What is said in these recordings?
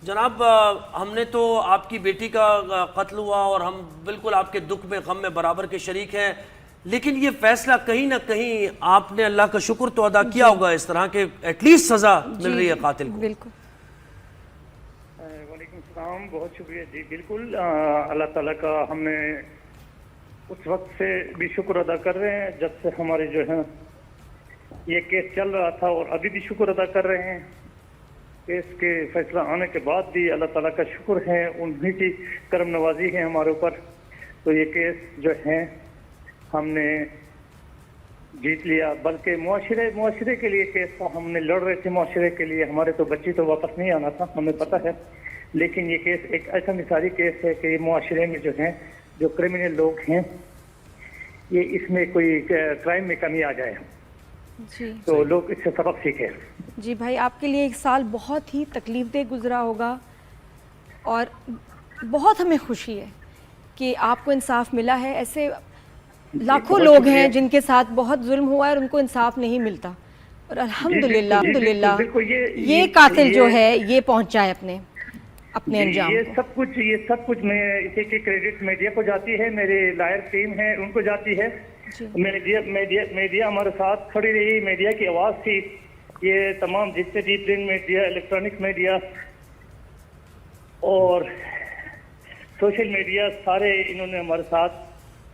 جناب ہم نے تو آپ کی بیٹی کا قتل ہوا اور ہم بالکل آپ کے دکھ میں غم میں برابر کے شریک ہیں، لیکن یہ فیصلہ کہیں نہ کہیں آپ نے اللہ کا شکر تو ادا کیا ہوگا اس طرح کہ ایٹ لیسٹ سزا مل رہی ہے قاتل کو۔ بالکل وعلیکم السلام، بہت شکریہ جی۔ بالکل اللہ تعالیٰ کا ہم نے اس وقت سے بھی شکر ادا کر رہے ہیں جب سے ہمارے جو ہے یہ کیس چل رہا تھا، اور ابھی بھی شکر ادا کر رہے ہیں۔ کیس کے فیصلہ آنے کے بعد بھی اللہ تعالیٰ کا شکر ہے، انہی کی کرم نوازی ہے ہمارے اوپر۔ تو یہ کیس جو ہے ہم نے جیت لیا، بلکہ معاشرے کے لیے کیس تھا، ہم نے لڑ رہے تھے معاشرے کے لیے۔ ہمارے تو بچی تو واپس نہیں آنا تھا، ہمیں پتہ ہے، لیکن یہ کیس ایک ایسا مثالی کیس ہے کہ یہ معاشرے میں جو ہیں جو کرمنل لوگ ہیں یہ اس میں کوئی کرائم میں کمی آ جائے جی تو لوگ اس سے سبق سیکھیں۔ جی بھائی، آپ کے لیے ایک سال بہت ہی تکلیف دہ گزرا ہوگا، اور بہت ہمیں خوشی ہے کہ آپ کو انصاف ملا ہے۔ ایسے لاکھوں لوگ ہیں جن کے ساتھ بہت ظلم ہوا ہے اور ان کو انصاف نہیں ملتا، اور الحمدللہ یہ قاتل جو ہے یہ پہنچا ہے اپنے انجام کو۔ یہ سب کچھ میں اسی کی کریڈٹ میڈیا کو جاتی ہے، میرے لائر ٹیم ہے ان کو جاتی ہے۔ میڈیا ہمارے ساتھ کھڑی رہی، میڈیا کی آواز تھی۔ یہ تمام جتنے بھی پرنٹ میڈیا، الیکٹرانک میڈیا اور سوشل میڈیا، سارے انہوں نے ہمارے ساتھ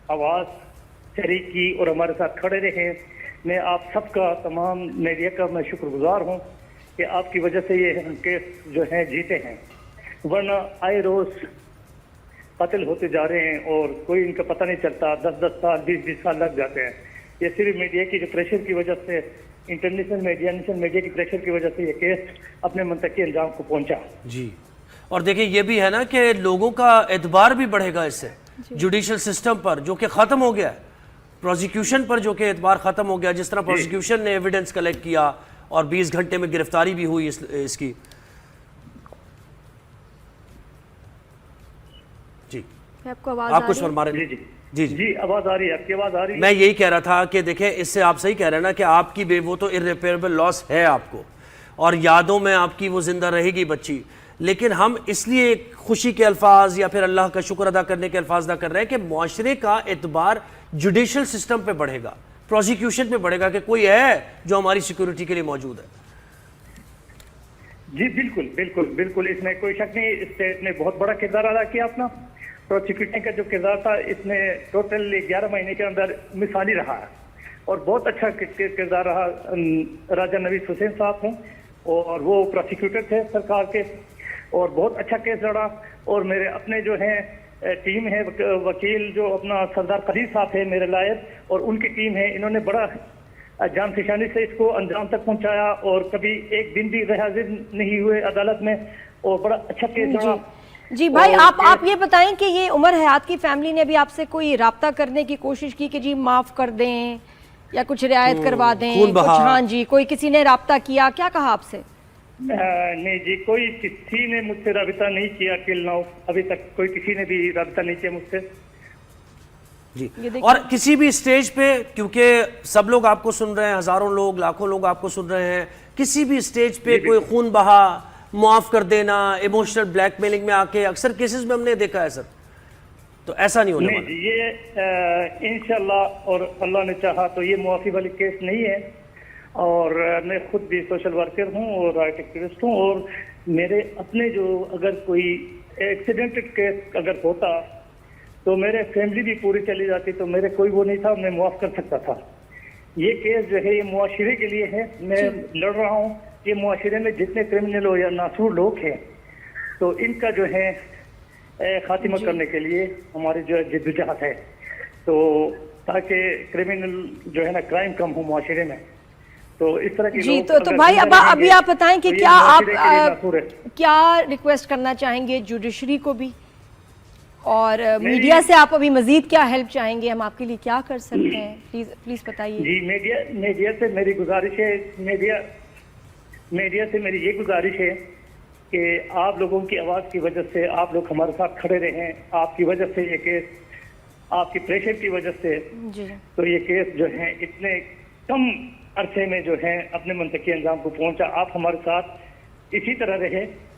آواز شریک کی اور ہمارے ساتھ کھڑے رہے۔ میں آپ سب کا، تمام میڈیا کا میں شکر گزار ہوں کہ آپ کی وجہ سے یہ کیس جو ہیں جیتے ہیں، ورنہ آئے روز قتل ہوتے جا رہے ہیں اور کوئی ان کا پتہ نہیں چلتا، 10 سال 20 سال لگ جاتے ہیں۔ یہ صرف میڈیا کی جو پریشر کی وجہ سے، انٹرنیشنل میڈیا، نیشنل میڈیا کی پریشر کی وجہ سے یہ کیس اپنے منطقی انجام کو پہنچا۔ جی، اور دیکھیں یہ بھی ہے نا کہ لوگوں کا اعتبار بھی بڑھے گا اس سے، جوڈیشل سسٹم پر جو کہ ختم ہو گیا ہے، پروزیکیوشن پر جو کہ اعتبار ختم ہو گیا، جس طرح پروزیکیوشن نے ایویڈنس کلیکٹ کیا اور 20 گھنٹے میں گرفتاری بھی ہوئی اس کی۔ جی آپ کو آواز آپ کچھ فرما رہے ہیں؟ جی آواز آ رہی ہے، آپ کی آواز آ رہی ہے؟ میں یہی کہہ رہا تھا کہ دیکھیں اس سے آپ صحیح کہہ رہے ہیں نا کہ آپ کی وہ تو irreparable لاس ہے آپ کو، اور یادوں میں آپ کی وہ زندہ رہے گی بچی، لیکن ہم اس لیے خوشی کے الفاظ یا پھر اللہ کا شکر ادا کرنے کے الفاظ ادا کر رہے ہیں کہ معاشرے کا اعتبار جوڈیشل سسٹم پہ بڑھے گا، پروزیکیوشن پہ بڑھے گا کہ کوئی ہے جو ہماری سیکیورٹی کے لیے موجود ہے۔ جی بالکل اس میں کوئی شک نہیں، اسٹیٹ نے بہت بڑا کردار ادا کیا اپنا۔ پروسیکیوٹنگ کا جو کردار تھا اس میں ٹوٹل 11 مہینے کے اندر مثالی رہا ہے، اور بہت اچھا کردار رہا۔ راجہ نویس حسین صاحب ہیں اور وہ پروسیکیوٹر تھے سرکار کے، اور بہت اچھا کیس لڑا۔ اور میرے اپنے جو ہیں ٹیم ہے، وکیل جو اپنا سردار خلیل صاحب ہے میرے لائر، اور ان کی ٹیم ہے، انہوں نے بڑا جان فشانی سے اس کو انجام تک پہنچایا، اور کبھی ایک دن بھی غیر حاضر نہیں ہوئے عدالت میں، اور بڑا اچھا کیس لڑا۔ جی بھائی، آپ یہ بتائیں کہ یہ عمر حیات کی فیملی نے ابھی آپ سے کوئی رابطہ کرنے کی کوشش کی کہ جی معاف کر دیں یا کچھ رعایت کروا دیں کچھ؟ ہاں جی، کوئی کسی نے رابطہ کیا؟ کیا کہا آپ سے؟ نہیں جی، کوئی کسی نے مجھ سے رابطہ نہیں کیا ٹل ناؤ، ابھی تک کوئی کسی نے بھی رابطہ نہیں کیا مجھ سے۔ جی، اور کسی بھی سٹیج پہ، کیونکہ سب لوگ آپ کو سن رہے ہیں، ہزاروں لوگ، لاکھوں لوگ آپ کو سن رہے ہیں، کسی بھی سٹیج پہ کوئی خون بہا، معاف کر دینا، ایموشنل بلیک میلنگ میں آ کے اکثر کیسز میں ہم نے دیکھا ہے سر، تو ایسا نہیں ہونے والا۔ یہ انشاءاللہ اور اللہ نے چاہا تو یہ معافی والی کیس نہیں ہے، اور میں خود بھی سوشل ورکر ہوں اور رائٹ ایکٹیوسٹ ہوں، اور میرے اپنے جو اگر کوئی ایکسیڈنٹڈ کیس اگر ہوتا تو میرے فیملی بھی پوری چلی جاتی، تو میرے کوئی وہ نہیں تھا، میں معاف کر سکتا تھا۔ یہ کیس جو ہے یہ معاشرے کے لیے ہے، میں لڑ رہا ہوں کہ معاشرے میں جتنے کرمنل ہو یا ناسور لوگ ہیں تو ان کا جو ہے خاتمہ کرنے کے لیے ہماری جو جدوجہد ہے، تو تاکہ کرمنل جو ہے نا کرائم کم ہو معاشرے میں، تو اس طرح کی جی تو بھائی ابھی آپ بتائیں کہ کیا آپ کیا ریکویسٹ کرنا چاہیں گے جوڈیشری کو بھی، اور میڈیا سے آپ ابھی مزید کیا ہیلپ چاہیں گے؟ ہم آپ کے لیے کیا کر سکتے ہیں؟ پلیز بتائیے۔ جی میڈیا سے میری گزارش ہے، میڈیا سے میری یہ گزارش ہے کہ آپ لوگوں کی آواز کی وجہ سے آپ لوگ ہمارے ساتھ کھڑے رہیں، آپ کی وجہ سے یہ کیس، آپ کی پریشر کی وجہ سے تو یہ کیس جو ہے اتنے کم عرصے میں جو ہے اپنے منطقی انجام کو پہنچا۔ آپ ہمارے ساتھ اسی طرح رہے،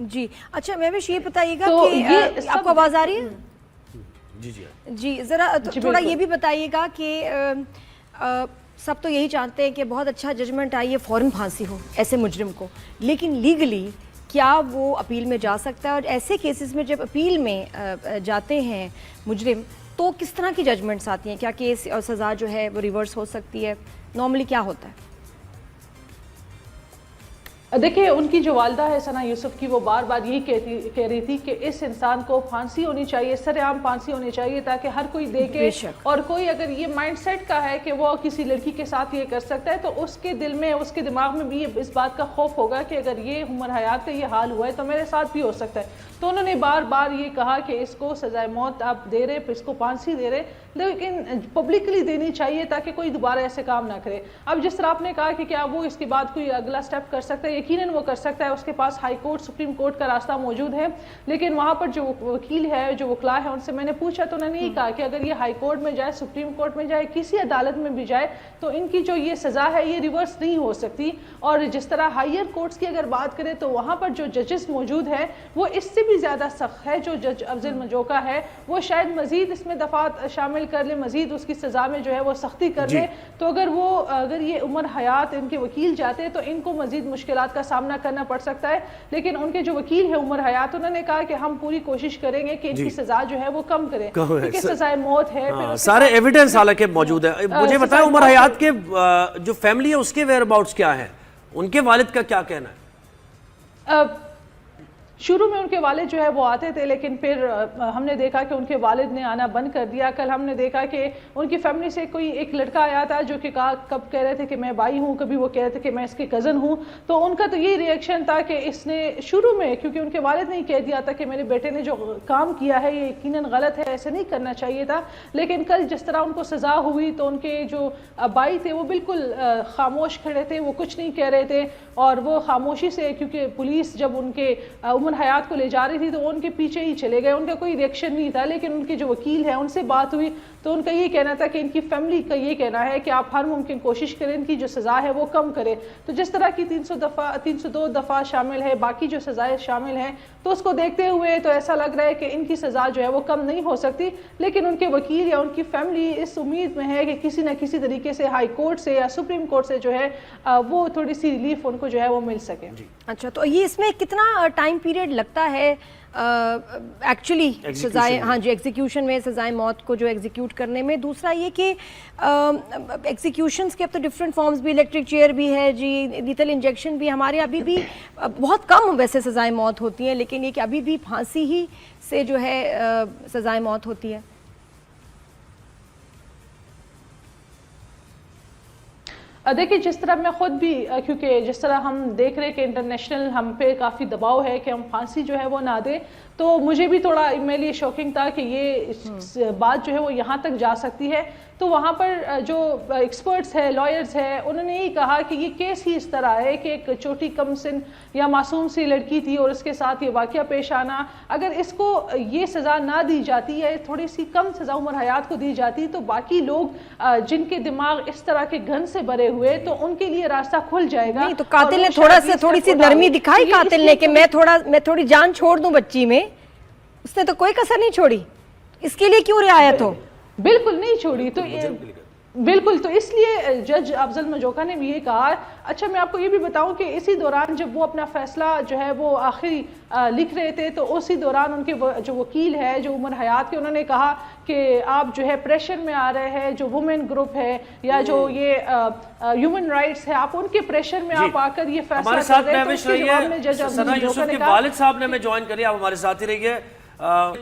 جی اچھا مہوش یہ بتائیے گا تو کہ یہ آپ کو آواز آ رہی ہے؟ جی جی جی ذرا تھوڑا بالکل۔ یہ بھی بتائیے گا کہ سب تو یہی چاہتے ہیں کہ بہت اچھا ججمنٹ آئیے فوراً پھانسی ہو ایسے مجرم کو، لیکن لیگلی کیا وہ اپیل میں جا سکتا ہے؟ اور ایسے کیسز میں جب اپیل میں جاتے ہیں مجرم تو کس طرح کی ججمنٹس آتی ہیں؟ کیا کیس اور سزا جو ہے وہ ریورس ہو سکتی ہے؟ نارملی کیا ہوتا ہے؟ دیکھیں ان کی جو والدہ ہے ثنا یوسف کی، وہ بار بار یہی کہہ رہی تھی کہ اس انسان کو پھانسی ہونی چاہیے، سر عام پھانسی ہونی چاہیے، تاکہ ہر کوئی دیکھے، اور کوئی اگر یہ مائنڈ سیٹ کا ہے کہ وہ کسی لڑکی کے ساتھ یہ کر سکتا ہے تو اس کے دل میں، اس کے دماغ میں بھی اس بات کا خوف ہوگا کہ اگر یہ عمر حیات کا یہ حال ہوا ہے تو میرے ساتھ بھی ہو سکتا ہے۔ تو انہوں نے بار بار یہ کہا کہ اس کو سزائے موت آپ دے رہے، اس کو پھانسی دے رہے، لیکن پبلکلی دینی چاہیے تاکہ کوئی دوبارہ ایسے کام نہ کرے۔ اب جس طرح آپ نے کہا کہ کیا وہ اس کے بعد کوئی اگلا سٹیپ کر سکتا ہے، یقیناً وہ کر سکتا ہے، اس کے پاس ہائی کورٹ، سپریم کورٹ کا راستہ موجود ہے، لیکن وہاں پر جو وکیل ہے، جو وکلا ہے، ان سے میں نے پوچھا تو انہوں نے یہ کہا کہ اگر یہ ہائی کورٹ میں جائے، سپریم کورٹ میں جائے، کسی عدالت میں بھی جائے تو ان کی جو یہ سزا ہے یہ ریورس نہیں ہو سکتی۔ اور جس طرح ہائیر کورٹس کی اگر بات کریں تو وہاں پر جو ججز موجود ہیں وہ اس سے بھی زیادہ سخت ہے۔ جو جج افضل مجوکا ہے وہ شاید مزید اس میں دفعات شامل کر لے، مزید اس کی سزا میں جو ہے وہ سختی کر لے، تو اگر یہ عمر حیات ان کے وکیل جاتے ہیں تو ان کو مزید مشکلات کا سامنا کرنا پڑ سکتا ہے، لیکن ان کے جو وکیل ہیں عمر حیات، انہوں نے کہا کہ ہم پوری کوشش کریں گے کہ ان کی سزا جو ہے وہ کم کریں، کیونکہ سزائے موت ہے۔ سارے ایویڈنس حالانکہ موجود ہے۔ مجھے بتائیں عمر حیات کے جو فیملی ہے اس کے ویئر اباؤٹس کیا ہیں، ان کے والد کا کیا کہنا ہے؟ شروع میں ان کے والد جو ہے وہ آتے تھے، لیکن پھر ہم نے دیکھا کہ ان کے والد نے آنا بند کر دیا۔ کل ہم نے دیکھا کہ ان کی فیملی سے کوئی ایک لڑکا آیا تھا جو کہ کب کہہ رہے تھے کہ میں بھائی ہوں، کبھی وہ کہہ رہے تھے کہ میں اس کے کزن ہوں، تو ان کا تو یہی ری ایکشن تھا کہ اس نے شروع میں، کیونکہ ان کے والد نے ہی کہہ دیا تھا کہ میرے بیٹے نے جو کام کیا ہے یہ یقیناً غلط ہے، ایسے نہیں کرنا چاہیے تھا، لیکن کل جس طرح ان کو سزا ہوئی تو ان کے جو بھائی تھے وہ بالکل خاموش کھڑے تھے، وہ کچھ نہیں کہہ رہے تھے، اور وہ خاموشی سے، کیونکہ پولیس جب ان کے عمر حیات کو لے جا رہی تھی تو وہ ان کے پیچھے ہی چلے گئے، ان کا کوئی ریئیکشن نہیں تھا، لیکن ان کے جو وکیل ہیں ان سے بات ہوئی تو ان کا یہ کہنا تھا کہ ان کی فیملی کا یہ کہنا ہے کہ آپ ہر ممکن کوشش کریں ان کی جو سزا ہے وہ کم کریں۔ تو جس طرح کی 302 دفعہ شامل ہے، باقی جو سزائیں شامل ہیں، تو اس کو دیکھتے ہوئے تو ایسا لگ رہا ہے کہ ان کی سزا جو ہے وہ کم نہیں ہو سکتی، لیکن ان کے وکیل یا ان کی فیملی اس امید میں ہے کہ کسی نہ کسی طریقے سے ہائی کورٹ سے یا سپریم کورٹ سے جو ہے وہ تھوڑی سی ریلیف ان کو جو ہے وہ مل سکے۔ اچھا تو یہ اس میں کتنا ٹائم پیریڈ لگتا ہے ایکچولی سزائے، ہاں جی، ایگزیکیوشن میں سزائے موت کو جو ایگزیکیوٹ کرنے میں؟ دوسرا یہ کہ ایگزیکیوشنس کے اب تو ڈفرینٹ فارمز بھی، الیکٹرک چیئر بھی ہے جی، لیتل انجیکشن بھی، ہمارے ابھی بھی بہت کم ویسے سزائے موت ہوتی ہیں، لیکن یہ کہ ابھی بھی پھانسی ہی سے جو ہے سزائے موت ہوتی ہے۔ دیکھیں جس طرح میں خود بھی، کیونکہ جس طرح ہم دیکھ رہے کہ انٹرنیشنل ہم پہ کافی دباؤ ہے کہ ہم پھانسی جو ہے وہ نہ دیں، تو مجھے بھی تھوڑا میرے لیے شوکنگ تھا کہ یہ بات جو ہے وہ یہاں تک جا سکتی ہے۔ تو وہاں پر جو ایکسپرٹس ہے، لائرز ہے، انہوں نے یہی کہا کہ یہ کیس ہی اس طرح ہے کہ ایک چھوٹی کم سن یا معصوم سی لڑکی تھی اور اس کے ساتھ یہ واقعہ پیش آنا، اگر اس کو یہ سزا نہ دی جاتی ہے، تھوڑی سی کم سزا عمر حیات کو دی جاتی تو باقی لوگ جن کے دماغ اس طرح کے گن سے بھرے ہوئے تو ان کے لیے راستہ کھل جائے گا۔ نہیں تو قاتل نے تھوڑی سی نرمی دکھائی، قاتل نے کہ میں تھوڑی جان چھوڑ دوں بچی میں، اس نے تو کوئی کسر نہیں چھوڑی، اس کے لیے کیوں رعایت ہو؟ بالکل نہیں چھوڑی، تو بالکل، تو اس لیے جج افضل مجوکا نے بھی یہ کہا۔ اچھا میں آپ کو یہ بھی بتاؤں کہ اسی دوران جب وہ اپنا فیصلہ جو ہے وہ آخری لکھ رہے تھے تو اسی دوران ان کے جو وکیل ہے جو عمر حیات کے، انہوں نے کہا کہ آپ جو ہے پریشر میں آ رہے ہیں، جو وومن گروپ ہے یا جو یہ ہیومن رائٹس ہے، آپ ان کے پریشر میں آپ آ کر یہ فیصلہ کر رہے ہیں۔ تو اس کے جواب میں جج افضل مجوکا نے کہا، والد صاحب نے ہمیں جوائن کری، آپ ہمارے ساتھ ہی رہیے۔